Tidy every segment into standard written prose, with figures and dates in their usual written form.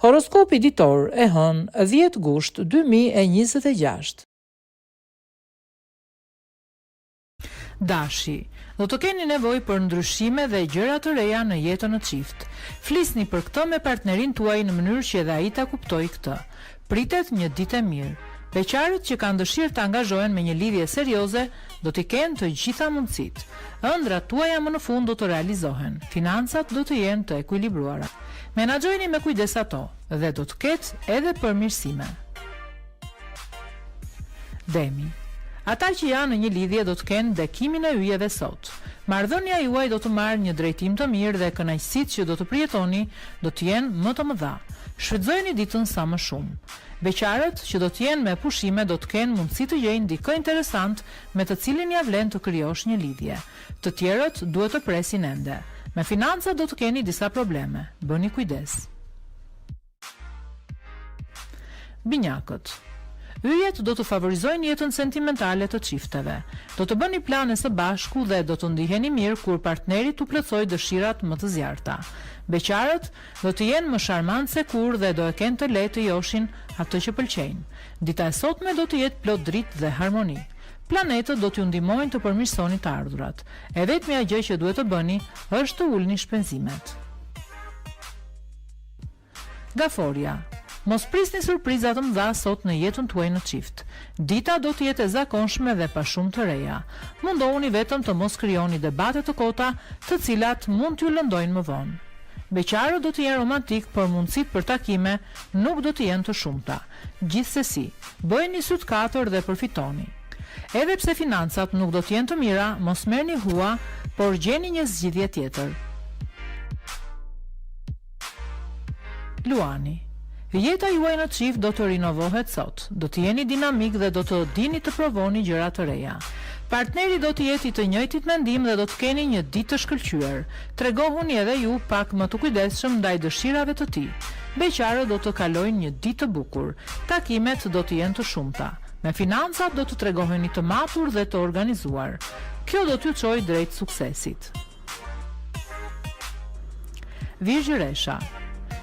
Horoskopi ditor e hënë 10 gusht 2026. Dashi, do të keni nevojë për ndryshime dhe gjëra të reja në jetën e çift. Flisni për këtë me partnerin tuaj në mënyrë që edhe ai ta kuptojë këtë. Pritet një ditë e mirë. Beqarët që kanë dëshirë të angazhohen me një lidhje serioze do t'i kenë të gjitha mundësitë. Ëndrat tuaja më në fund do të realizohen. Financat do të jenë të ekuilibruara. Menaxhojini me kujdes ato dhe do të ketë edhe përmirësime. Demi. Ata që janë në një lidhje do të kenë bekimin e yjeve sot. Marrëdhënia juaj do të marrë një drejtim të mirë dhe kënaqësitë që do të përjetoni do të jenë më të mëdha. Shfrytëzojeni ditën sa më shumë. Beqarët që do të jenë me pushime do të kenë mundësi të gjejnë dikë interesant me të cilin ja vlen të krijosh një lidhje. Të tjerët duhet të presin ende. Me financat do të keni disa probleme. Bëni kujdes. Binjakët. Yjet do të favorizojnë jetën sentimentale të çifteve. Do të bëni plane së bashku dhe do të ndiheni mirë kur partneri t'u plotësoj dëshirat më të zjarta. Beqarët do të jenë më charmantë se kur dhe do e kenë të lehtë të joshin atë që pëlqejnë. Dita e sotme do të jetë plot dritë dhe harmoni. Planetët do t'ju ndihmojnë të përmirësoni të ardhurat. E vetmja gjë që duhet të bëni është të ulni shpenzimet. Gaforia. Mos prisni surpriza të mëdha sot në jetën tuaj në çift. Dita do të jetë e zakonshme dhe pa shumë të reja. Mundohuni vetëm të mos krijoni debate të kota, të cilat mund t'ju lëndojnë më vonë. Beqarët do të jenë romantik, por mundësitë për takime nuk do të jenë të shumta. Gjithsesi, bëjeni syt katër dhe përfitoni. Edhe pse financat nuk do të jenë të mira, mos merrni hua, por gjeni një zgjidhje tjetër. Luani. Jeta juaj në çift do të rinovohet sot. Do të jeni dinamik dhe do të dini të provoni gjëra të reja. Partneri do të jetë i të njëjtit mendim dhe do të keni një ditë të shkëlqyer. Tregohuni edhe ju pak më të kujdesshëm ndaj dëshirave të tij. Beqarët do të kalojnë një ditë të bukur. Takimet do të jenë të shumta. Me financat do të tregoheni të matur dhe të organizuar. Kjo do t'ju çojë drejt suksesit. Vizhresha.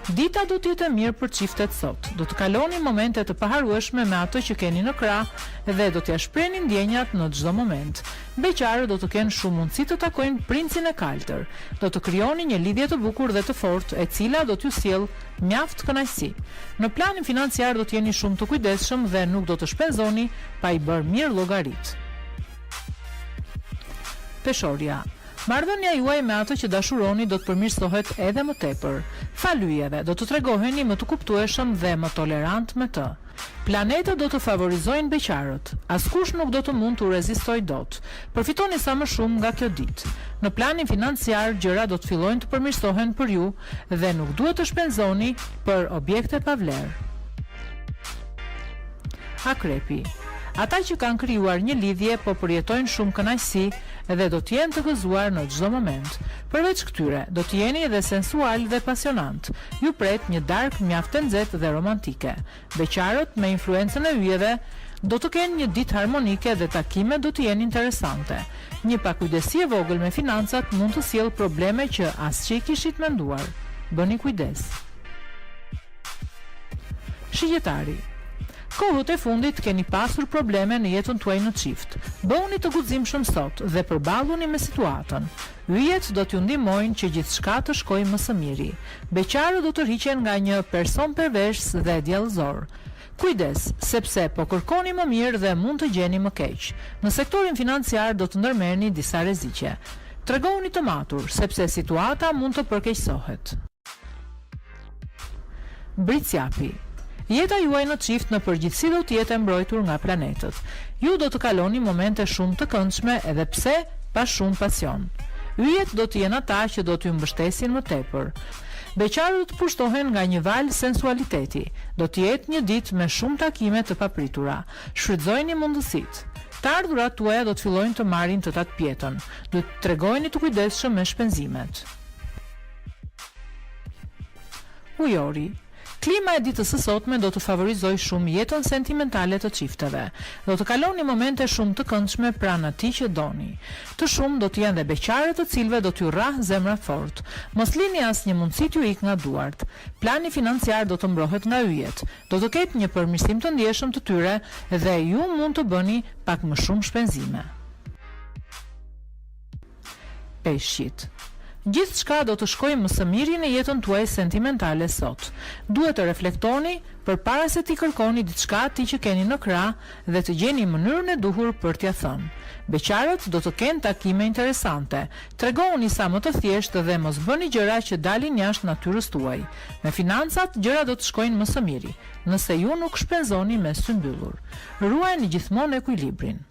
Dita do të jetë mirë për çiftet sot. Do të kaloni momente të paharrueshme me atë që keni në krah dhe do t'ia shprehni ndjenjat në çdo moment. Beqarët do të kenë shumë mundësi të takojnë princin e kaltër. Do të krijoni një lidhje të bukur dhe të fortë, e cila do t'ju sjellë mjaft kënaqësi. Në planin financiar do të jeni shumë të kujdesshëm dhe nuk do të shpenzoni pa i bërë mirë llogarit. Peshorja. Marrëdhënia juaj me atë që dashuroni do të përmirësohet edhe më tepër. Falyjeve do të tregoheni më të kuptueshëm dhe më tolerant me të. Planetët do të favorizojnë beqarët. Askush nuk do të mund t'u rezistojë dot. Përfitoni sa më shumë nga kjo ditë. Në planin financiar gjëra do të fillojnë të përmirësohen për ju dhe nuk duhet të shpenzoni për objekte pa vlerë. Akrepi. Ata që kanë krijuar një lidhje po përjetojnë shumë kënaqësi dhe do të jenë të gëzuar në çdo moment. Përveç këtyre, do të jeni edhe sensual dhe pasionant. Ju pret një darkë mjaft e nxehtë dhe romantike. Beqarët me influencën e yjeve do të kenë një ditë harmonike dhe takimet do të jenë interesante. Një pakujdesi e vogël me financat mund të sjellë probleme që as që i kishit menduar. Bëni kujdes. Shigjetari. Kohët e fundit keni pasur probleme në jetën tuaj në çift. Bëhuni të guximshëm sot dhe përballuni me situatën. Yjet do t'ju ndihmojnë që gjithçka të shkojë më së miri. Beqarët do të rriqen nga një person pervers dhe djallëzor. Kujdes, sepse po kërkoni më mirë dhe mund të gjeni më keq. Në sektorin financiar do të ndërmerrni disa rreziqe. Tregohuni të matur, sepse situata mund të përkeqësohet. Bricjapi. Jeta juaj në çift në përgjithësi do të jetë e mbrojtur nga planetët. Ju do të kaloni momente shumë të këndshme edhe pse pa shumë pasion. Yjet do të jenë ata që do t'ju mbështesin më tepër. Beqarët pushtohen nga një val sensualiteti. Do të jetë një ditë me shumë takime të papritura. Shfrytëzojeni mundësitë. Të ardhurat tuaja do të fillojnë të marrin të tatpjetën. Do të tregojeni të kujdesshëm me shpenzimet. Ujori. Klima e ditës së sotme do të favorizojë shumë jetën sentimentale të çifteve. Do të kaloni momente shumë të këndshme pranë atij që doni. Të shumë do të jenë dhe beqarët të cilëve do t'ju rrah zemra fort. Mos lini asnjë mundësi t'ju ikë nga duart. Plani financiar do të mbrohet nga yjet. Do të ketë një përmirësim të ndjeshëm të tyre dhe ju mund të bëni pak më shumë shpenzime. Peshqit. Gjithçka do të shkojë më së miri në jetën tuaj sentimentale sot. Duhet të reflektoni përpara se t'i kërkoni diçka atij që keni në krah dhe të gjeni mënyrën e duhur për t'ia thënë. Beqarët do të kenë takime interesante. Tregoni sa më të thjeshtë dhe mos bëni gjëra që dalin jashtë natyrës tuaj. Me financat, gjëra do të shkojnë më së miri, nëse ju nuk shpenzoni me sy mbyllur. Ruajeni gjithmonë ekuilibrin.